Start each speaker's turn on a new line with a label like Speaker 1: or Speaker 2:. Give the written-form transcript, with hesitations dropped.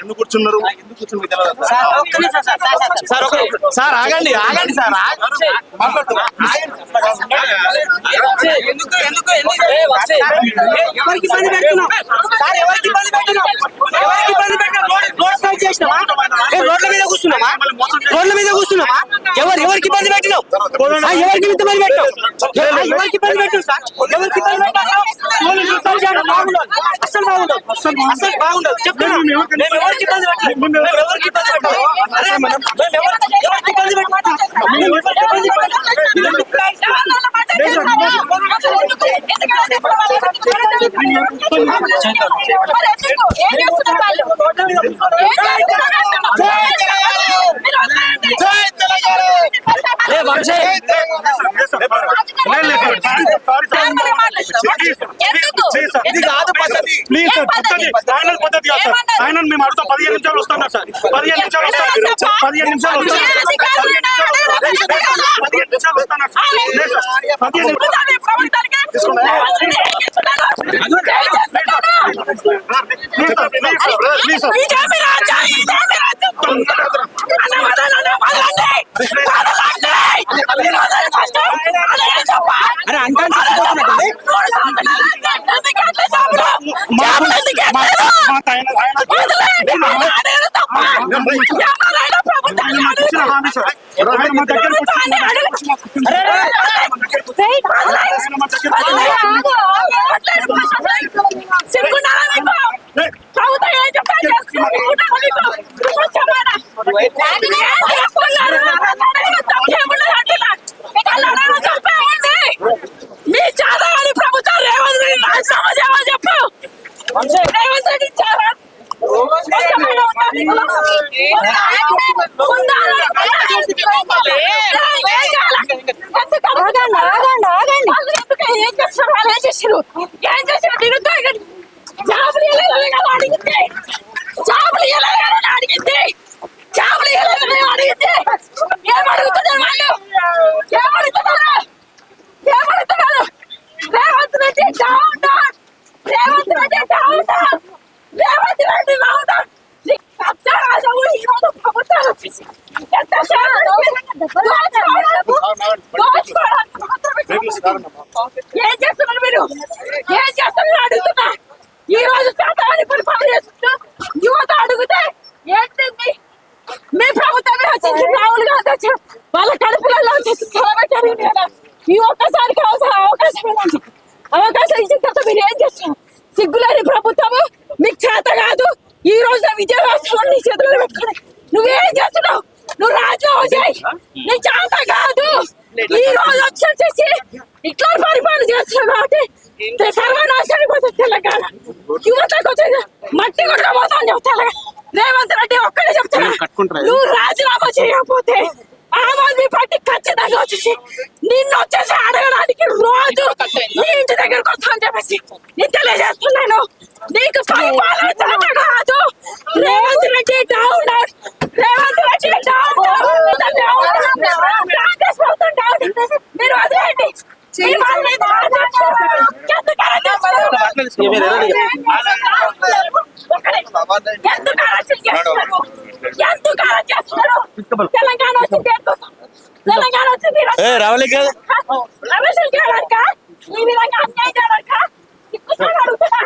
Speaker 1: ఎందుకు కూర్చున్నారు? సార్ ఆగండి ఆగండి సార్
Speaker 2: ఎవరికి ఇబ్బంది పెడుతున్నావు సార్? ఎవరికి ఇబ్బంది పెడుతున్నావు? ఎవరికి ఇబ్బంది పెట్టినావు? రోడ్ సైడ్ చేసినావా? రోడ్ల మీద కూర్చున్నావా? రోడ్ల మీద కూర్చున్నావా? ఎవరికి ఇబ్బంది పెట్టినావు? ఎవరికి ఇబ్బంది పెట్టావు? ఎవరికి ఇబ్బంది పెట్టావు సార్? ఎవరికి ఇబ్బంది పెట్టావు? అసలు బాగుండదు, అసలు బాగుండదు చెప్తున్నా. మేము ఎవరికి ఇబ్బంది పెట్టాం? మేము ఎవరికి ఇబ్బంది పెట్టాం? ఎవరికి ఇబ్బంది పెట్టాం?
Speaker 1: ఇది కాదు పద్ధతి.
Speaker 3: ప్లీజ్ సార్, ఫైనల్ పద్ధతి కాదు సార్. ఫైనల్ మేము అడుగుతాం. 15 నిమిషాలు వస్తున్నారు సార్. 15 నిమిషాలు వస్తున్నారు. 15 నిమిషాలు వస్తున్నారు. 15 నిమిషాలు వస్తున్నారు సార్.
Speaker 2: అరే అంతా
Speaker 4: మీ చాదాని ప్రభుత్వం రేవంత్ రెడ్డి సమాజం చెప్పు. రేవంత్ రెడ్డి చాలా ఏం చేస్తున్నారు మీరు? ఏం చేస్తున్నారు అడుగుతున్నా. ఈ రోజు శాతాన్ని పరిపాలన చేస్తున్నా యువత అడిగితే ఏంటి మీ ప్రభుత్వమే వచ్చింది. రాహుల్ గాంధీ వచ్చి వాళ్ళ కడుపులలో పెట్టారు. ఈ ఒక్కసారికి అవకాశం ఇవ్వండి. అవకాశం ఇచ్చిన తర్వాత మీరు ఏం చేస్తున్నారు? సిగ్గులేని ప్రభుత్వము మీకు చేత కాదు. ఈ రోజు విజయవాడ నీ చేతుల్లో పెట్టుకుని నువ్వేం చేస్తున్నావు? నువ్వు రాజీనామా చేయి. నీ చేత కాదు. ఈ రోజు వచ్చేసి ఇట్లా పరిపాలన చేస్తున్నావు కాబట్టి సర్వనాశనం పోతుంది తెలంగాణ. యువతకు వచ్చేది మట్టి కొట్టుకు పోతాను చెప్తా. రేవంత్ రెడ్డి ఒక్కడే చెప్తున్నా, నువ్వు రాజీనామా చేయకపోతే ఆమ్ ఆద్మీ పార్టీ ఖచ్చితంగా వచ్చేసి నిన్ను వచ్చేసి అడగడానికి రోజు నీ ఇంటి దగ్గరకు వస్తాను చెప్పేసి నేను తెలియజేస్తున్నాను. నీకు పరిపాలన చేత కాదు. Revanth Reddy down down. Revanth Reddy down down. Congress ప్రభుత్వం డౌన్. మీరు వదిలేయండి. తెలంగాణ వచ్చింది తెలంగాణ వచ్చింది
Speaker 1: రావాలి కదా
Speaker 4: రమేష్ చేయడానిక ఈ విధంగా అన్యాయం చేయడానిక అడుగుతున్నా.